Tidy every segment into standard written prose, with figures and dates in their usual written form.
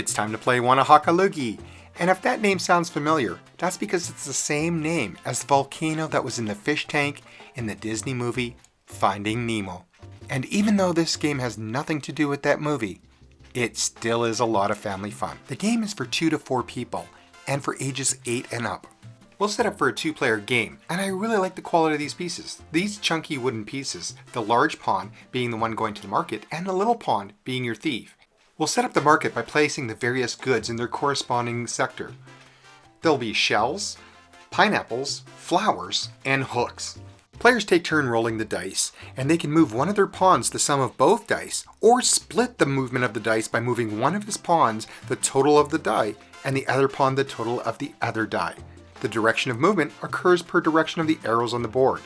It's time to play Wannahockalugie. And if that name sounds familiar, that's because it's the same name as the volcano that was in the fish tank in the Disney movie Finding Nemo. And even though this game has nothing to do with that movie, it still is a lot of family fun. The game is for 2 to 4 people and for ages 8 and up. We'll set up for a 2-player game, and I really like the quality of these pieces. These chunky wooden pieces, the large pawn being the one going to the market and the little pawn being your thief. We'll set up the market by placing the various goods in their corresponding sector. There'll be shells, pineapples, flowers, and hooks. Players take turn rolling the dice, and they can move one of their pawns the sum of both dice, or split the movement of the dice by moving one of his pawns the total of the die, and the other pawn the total of the other die. The direction of movement occurs per direction of the arrows on the board.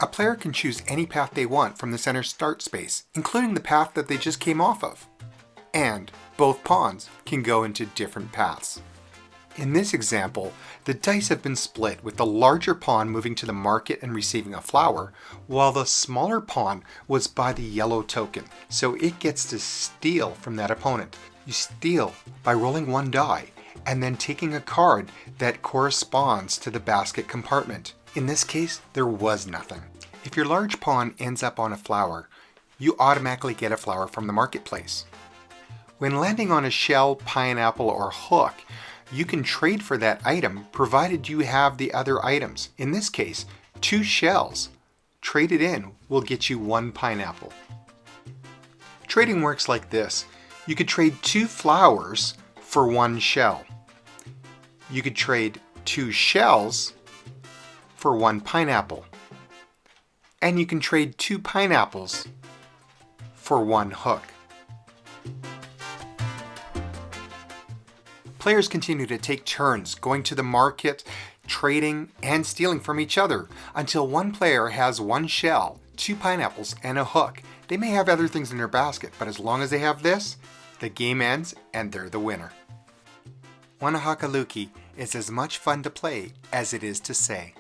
A player can choose any path they want from the center start space, including the path that they just came off of. And both pawns can go into different paths. In this example, the dice have been split with the larger pawn moving to the market and receiving a flower, while the smaller pawn was by the yellow token, so it gets to steal from that opponent. You steal by rolling one die, and then taking a card that corresponds to the basket compartment. In this case, there was nothing. If your large pawn ends up on a flower, you automatically get a flower from the marketplace. When landing on a shell, pineapple, or hook, you can trade for that item provided you have the other items. In this case, 2 shells traded in will get you 1 pineapple. Trading works like this. You could trade 2 flowers for 1 shell. You could trade 2 shells for 1 pineapple. And you can trade 2 pineapples for 1 hook. Players continue to take turns going to the market, trading, and stealing from each other until one player has 1 shell, 2 pineapples, and a hook. They may have other things in their basket, but as long as they have this, the game ends and they're the winner. Wannahockalugie is as much fun to play as it is to say.